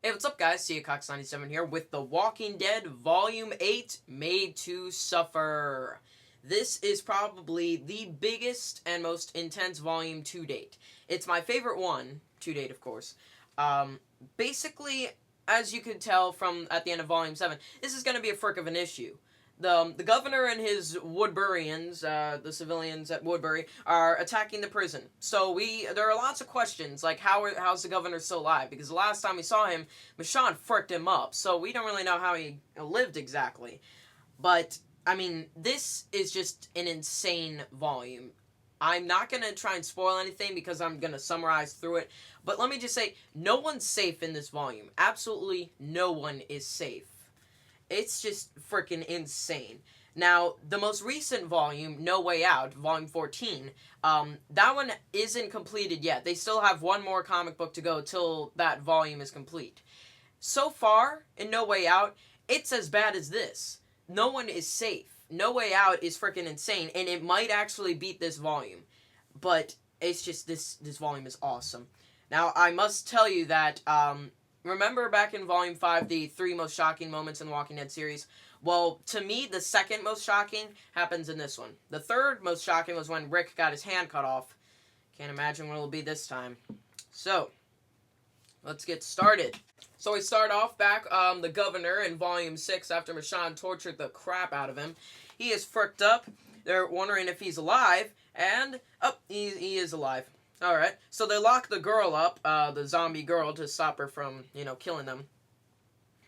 Hey, what's up, guys? CeaCox97 here with The Walking Dead Volume 8, Made to Suffer. This is probably the biggest and most intense volume to date. It's my favorite one, to date, of course. Basically, as you could tell from at the end of Volume 7, this is going to be a frick of an issue. The governor and his Woodburyans, the civilians at Woodbury, are attacking the prison. So there are lots of questions, like how's the governor still alive? Because the last time we saw him, Michonne fricked him up. So we don't really know how he lived exactly. But, I mean, this is just an insane volume. I'm not going to try and spoil anything because I'm going to summarize through it. But let me just say, no one's safe in this volume. Absolutely no one is safe. It's just freaking insane. Now, the most recent volume, No Way Out, Volume 14, that one isn't completed yet. They still have one more comic book to go till that volume is complete. So far, in No Way Out, it's as bad as this. No one is safe. No Way Out is freaking insane, and it might actually beat this volume. But it's just, this volume is awesome. Now, I must tell you that, remember back in Volume 5, the 3 most shocking moments in the Walking Dead series? Well, to me, the second most shocking happens in this one. The third most shocking was when Rick got his hand cut off. Can't imagine what it'll be this time. So, let's get started. So we start off back, the governor in Volume 6 after Michonne tortured the crap out of him. He is fricked up. They're wondering if he's alive, and, he is alive. Alright, so they lock the girl up, the zombie girl, to stop her from, killing them.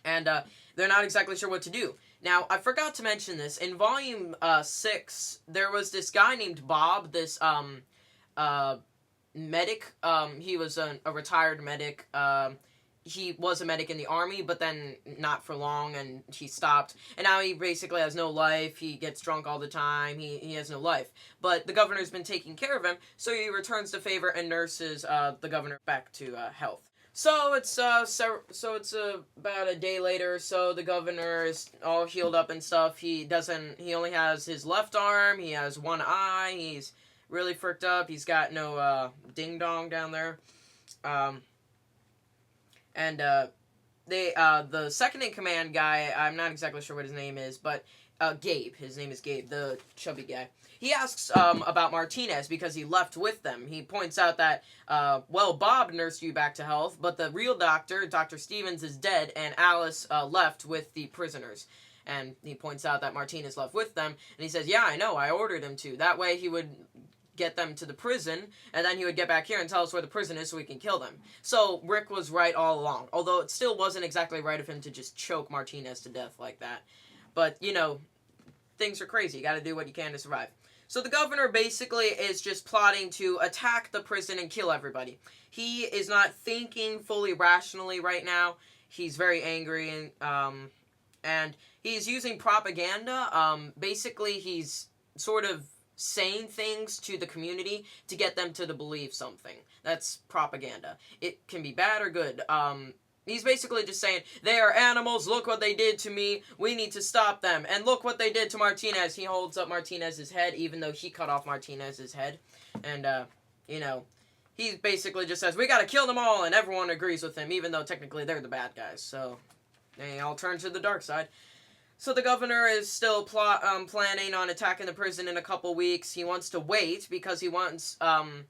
And, they're not exactly sure what to do. Now, I forgot to mention this. In Volume 6, there was this guy named Bob, this, medic. He was a retired medic. He was a medic in the army, but then not for long, and he stopped. And now he basically has no life. He gets drunk all the time. He has no life. But the governor's been taking care of him, so he returns the favor and nurses the governor back to health. So it's about a day later. So the governor is all healed up and stuff. He only has his left arm. He has one eye. He's really fricked up. He's got no ding dong down there. And the second in command guy, I'm not exactly sure what his name is, but Gabe. His name is Gabe, the chubby guy. He asks about Martinez because he left with them. He points out that, Bob nursed you back to health, but the real doctor, Dr. Stevens, is dead, and Alice left with the prisoners. And he points out that Martinez left with them, and he says, yeah, I know, I ordered him to. That way he would get them to the prison, and then he would get back here and tell us where the prison is so we can kill them. So Rick was right all along, although it still wasn't exactly right of him to just choke Martinez to death like that. But, things are crazy. You gotta do what you can to survive. So the governor basically is just plotting to attack the prison and kill everybody. He is not thinking fully rationally right now. He's very angry, and he's using propaganda. Basically, he's sort of saying things to the community to get them to believe something. That's propaganda. It can be bad or good. He's basically just saying, they are animals, look what they did to me, we need to stop them, and look what they did to Martinez. He holds up Martinez's head, even though he cut off Martinez's head, and, he basically just says, we gotta kill them all, and everyone agrees with him, even though technically they're the bad guys, so they all turn to the dark side. So the governor is still planning on attacking the prison in a couple weeks. He wants to wait because he wants the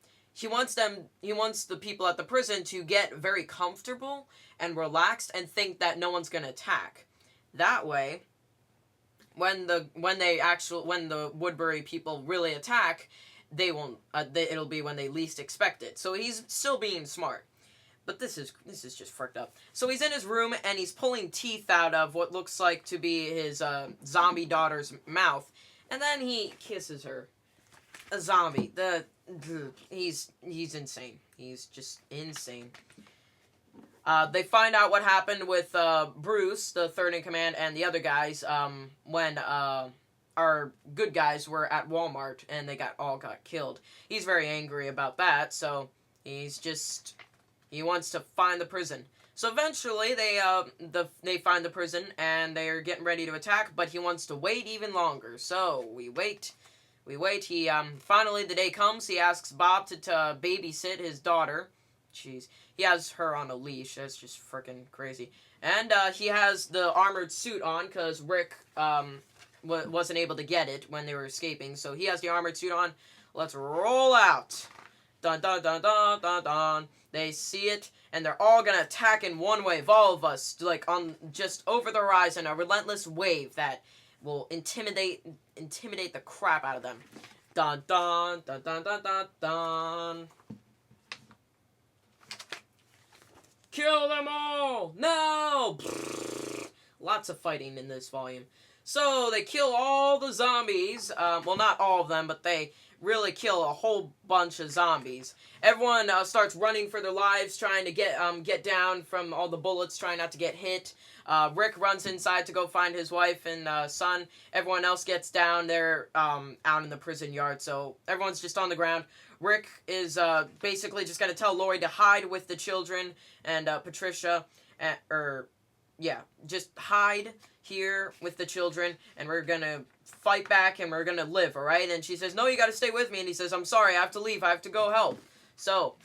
people at the prison to get very comfortable and relaxed and think that no one's gonna attack. That way, when the Woodbury people really attack, they won't. It'll be when they least expect it. So he's still being smart. But this is just fricked up. So he's in his room, and he's pulling teeth out of what looks like to be his zombie daughter's mouth. And then he kisses her. A zombie. He's insane. He's just insane. They find out what happened with Bruce, the third in command, and the other guys when our good guys were at Walmart, and they all got killed. He's very angry about that, so he wants to find the prison. So eventually, they find the prison, and they're getting ready to attack, but he wants to wait even longer. So, we wait. He, finally, the day comes. He asks Bob to babysit his daughter. Jeez. He has her on a leash. That's just freaking crazy. And he has the armored suit on because Rick wasn't able to get it when they were escaping. So he has the armored suit on. Let's roll out. Dun dun dun dun dun dun. They see it, and they're all gonna attack in one wave. All of us, like on just over the horizon, a relentless wave that will intimidate the crap out of them. Dun dun dun dun dun dun dun. Kill them all! No! Lots of fighting in this volume. So they kill all the zombies. Well, not all of them, but they really kill a whole bunch of zombies. Everyone starts running for their lives, trying to get down from all the bullets, trying not to get hit. Rick runs inside to go find his wife and son. Everyone else gets down. They're out in the prison yard, so everyone's just on the ground. Rick is basically just going to tell Lori to hide with the children and Patricia, just hide here with the children, and we're going to fight back, and we're going to live, alright? And she says, no, you got to stay with me, and he says, I'm sorry, I have to leave, I have to go help. So,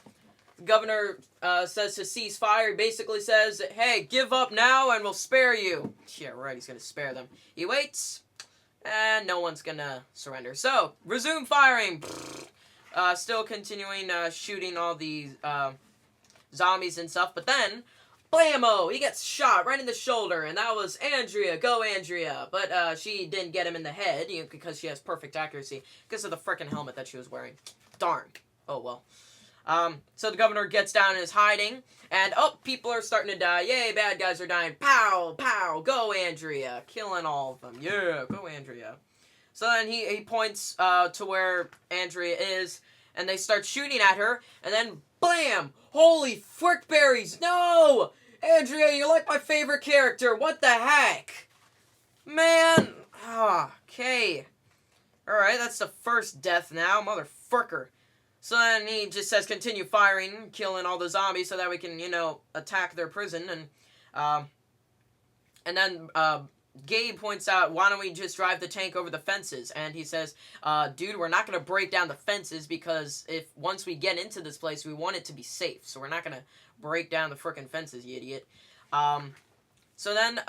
the governor says to cease fire. He basically says, hey, give up now, and we'll spare you. Yeah, right, he's going to spare them. He waits, and no one's going to surrender. So, resume firing. Still continuing shooting all these zombies and stuff, but then, blammo! He gets shot right in the shoulder, and that was Andrea. Go, Andrea! But she didn't get him in the head, because she has perfect accuracy, because of the frickin' helmet that she was wearing. Darn. Oh, well. So the governor gets down and is hiding, and, people are starting to die. Yay, bad guys are dying. Pow! Pow! Go, Andrea! Killing all of them. Yeah, go, Andrea. So then he points to where Andrea is, and they start shooting at her, and then blam! Holy frickberries! No! Andrea, you're like my favorite character. What the heck? Man! Okay. Alright, that's the first death now. Motherfucker. So then he just says continue firing, killing all the zombies so that we can, attack their prison. And then Gabe points out, why don't we just drive the tank over the fences? And he says, dude, we're not going to break down the fences because once we get into this place, we want it to be safe. So we're not going to break down the frickin' fences, you idiot. So then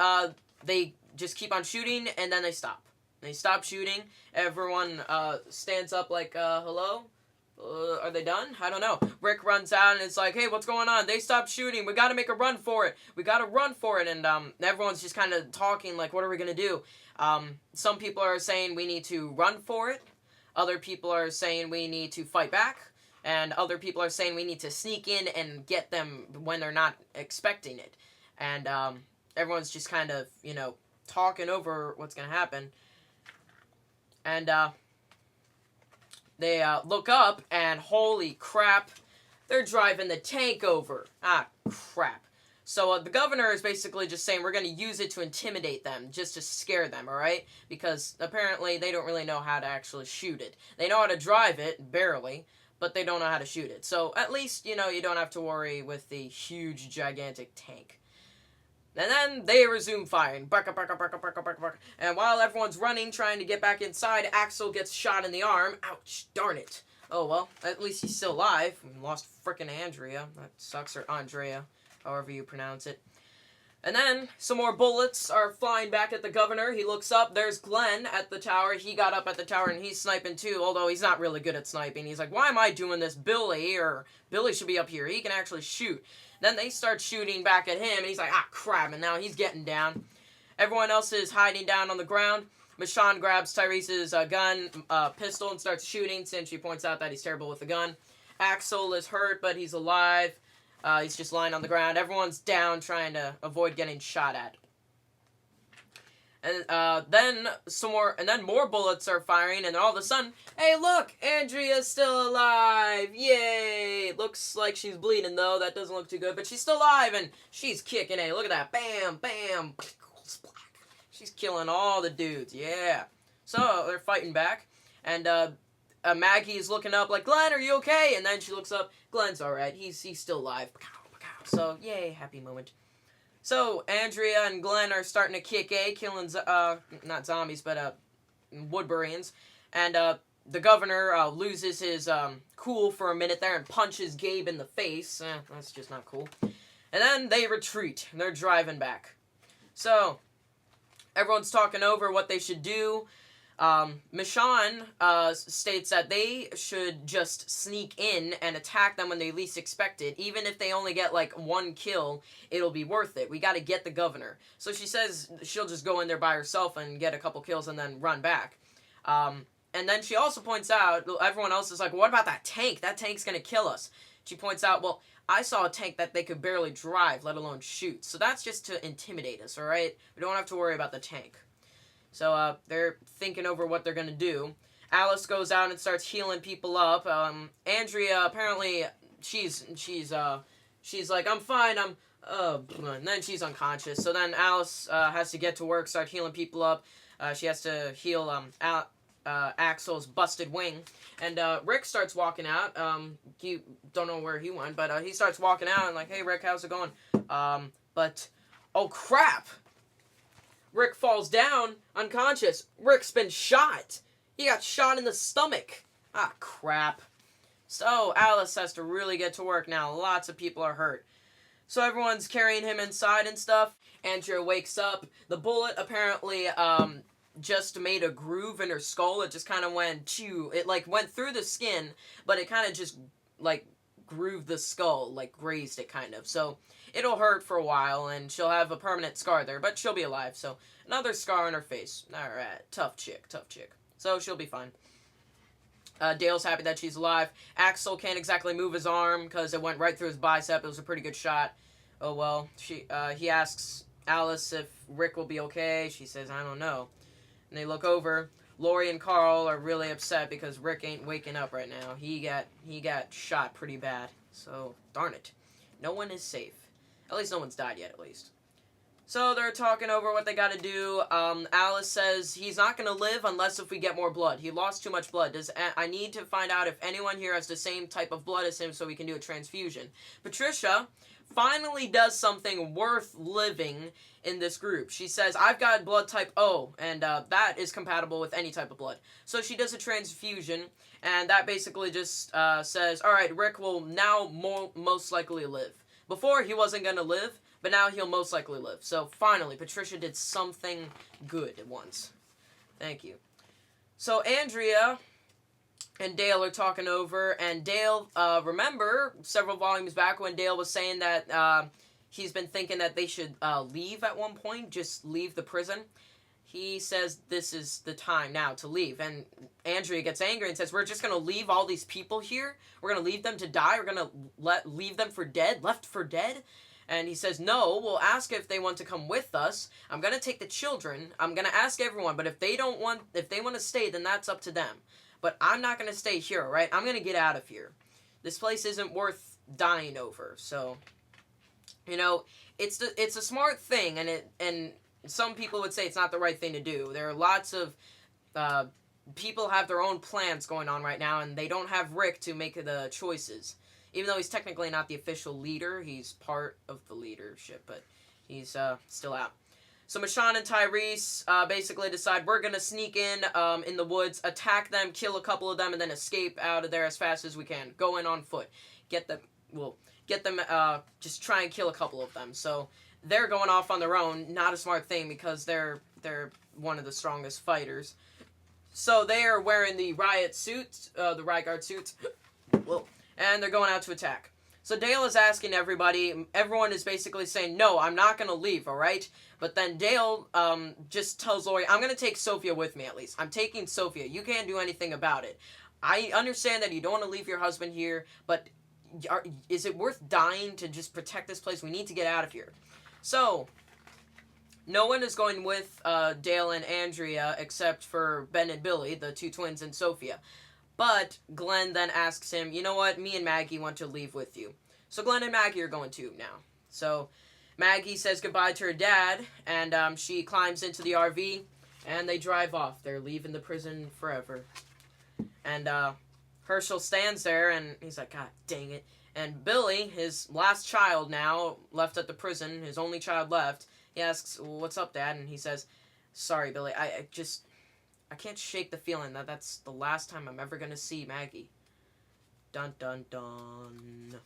they just keep on shooting, and then they stop. They stop shooting. Everyone stands up like, hello? Are they done? I don't know. Rick runs out and it's like, hey, what's going on? They stopped shooting. We gotta make a run for it. We gotta run for it. And everyone's just kind of talking like, what are we gonna do? Some people are saying we need to run for it. Other people are saying we need to fight back. And other people are saying we need to sneak in and get them when they're not expecting it. And everyone's just kind of, talking over what's gonna happen. And they look up, and holy crap, they're driving the tank over. Ah, crap. So the governor is basically just saying we're going to use it to intimidate them, just to scare them, alright? Because apparently they don't really know how to actually shoot it. They know how to drive it, barely, but they don't know how to shoot it. So at least, you don't have to worry with the huge, gigantic tank. And then they resume firing. And while everyone's running, trying to get back inside, Axel gets shot in the arm. Ouch, darn it. Oh, well, at least he's still alive. We lost frickin' Andrea. That sucks, or Andrea, however you pronounce it. And then, some more bullets are flying back at the governor. He looks up. There's Glenn at the tower. He got up at the tower, and he's sniping too, although he's not really good at sniping. He's like, why am I doing this? Billy should be up here. He can actually shoot. Then they start shooting back at him, and he's like, crap, and now he's getting down. Everyone else is hiding down on the ground. Michonne grabs Tyrese's pistol, and starts shooting, since she points out that he's terrible with the gun. Axel is hurt, but he's alive. He's just lying on the ground. Everyone's down, trying to avoid getting shot at. And then more bullets are firing, and all of a sudden, hey, look, Andrea's still alive! Yay! Looks like she's bleeding, though. That doesn't look too good, but she's still alive, and she's kicking it. Look at that. Bam, bam. She's killing all the dudes. Yeah. So, they're fighting back, and Maggie is looking up like, Glenn, are you okay? And then she looks up. Glenn's alright. He's still alive. So, yay, happy moment. So, Andrea and Glenn are starting to kick killing, not zombies, but Woodburyans. And the governor loses his cool for a minute there and punches Gabe in the face. That's just not cool. And then they retreat. And they're driving back. So, everyone's talking over what they should do. Michonne states that they should just sneak in and attack them when they least expect it. Even if they only get like one kill, it'll be worth it. We gotta get the governor. So she says she'll just go in there by herself and get a couple kills and then run back. And then she also points out, everyone else is like, what about that tank? That tank's gonna kill us. She points out, well, I saw a tank that they could barely drive, let alone shoot. So that's just to intimidate us, alright? We don't have to worry about the tank. So, they're thinking over what they're gonna do. Alice goes out and starts healing people up. Andrea, apparently, she's like, I'm fine, and then she's unconscious. So then Alice, has to get to work, start healing people up. She has to heal, Axel's busted wing. And, Rick starts walking out. You don't know where he went, but, he starts walking out and like, hey, Rick, how's it going? But, oh, crap! Rick falls down, unconscious. Rick's been shot. He got shot in the stomach. Ah, crap. So, Alice has to really get to work now. Lots of people are hurt. So, everyone's carrying him inside and stuff. Andrea wakes up. The bullet apparently, just made a groove in her skull. It just kind of went, chew. It, like, went through the skin, but it kind of just, like, grooved the skull. Like, grazed it, kind of. So, it'll hurt for a while, and she'll have a permanent scar there, but she'll be alive, so another scar on her face. Alright, tough chick. So she'll be fine. Dale's happy that she's alive. Axel can't exactly move his arm, because it went right through his bicep. It was a pretty good shot. Oh well. He asks Alice if Rick will be okay. She says, I don't know. And they look over. Lori and Carl are really upset because Rick ain't waking up right now. He got shot pretty bad. So, darn it. No one is safe. At least no one's died yet, at least. So they're talking over what they gotta do. Alice says he's not gonna live unless if we get more blood. He lost too much blood. I need to find out if anyone here has the same type of blood as him so we can do a transfusion. Patricia finally does something worth living in this group. She says, I've got blood type O, and that is compatible with any type of blood. So she does a transfusion, and that basically just says, alright, Rick will now most likely live. Before, he wasn't going to live, but now he'll most likely live. So, finally, Patricia did something good at once. Thank you. So, Andrea and Dale are talking over, and Dale, remember, several volumes back when Dale was saying that he's been thinking that they should leave at one point, just leave the prison. He says this is the time now to leave, and Andrea gets angry and says, we're just going to leave all these people here? We're going to leave them to die? We're going to leave them for dead? Left for dead? And he says, no, we'll ask if they want to come with us. I'm going to take the children. I'm going to ask everyone, but if they want to stay, then that's up to them. But I'm not going to stay here, right? I'm going to get out of here. This place isn't worth dying over, so, you know, it's a smart thing, and some people would say it's not the right thing to do. There are lots of people have their own plans going on right now, and they don't have Rick to make the choices. Even though he's technically not the official leader, he's part of the leadership, but he's still out. So Michonne and Tyrese basically decide we're going to sneak in the woods, attack them, kill a couple of them, and then escape out of there as fast as we can. Go in on foot. Get them, just try and kill a couple of them. So they're going off on their own. Not a smart thing because they're one of the strongest fighters. So they are wearing the riot suits, the riot guard suits, and they're going out to attack. So Dale is asking everybody. Everyone is basically saying, no, I'm not going to leave, all right? But then Dale just tells Lori, I'm going to take Sophia with me at least. I'm taking Sophia. You can't do anything about it. I understand that you don't want to leave your husband here, but is it worth dying to just protect this place? We need to get out of here. So, no one is going with Dale and Andrea except for Ben and Billy, the two twins, and Sophia. But Glenn then asks him, you know what, me and Maggie want to leave with you. So Glenn and Maggie are going too now. So Maggie says goodbye to her dad, and she climbs into the RV, and they drive off. They're leaving the prison forever. And Herschel stands there, and he's like, God dang it. And Billy, his last child now, left at the prison, his only child left, he asks, what's up, Dad? And he says, sorry, Billy, I can't shake the feeling that that's the last time I'm ever gonna see Maggie. Dun dun dun.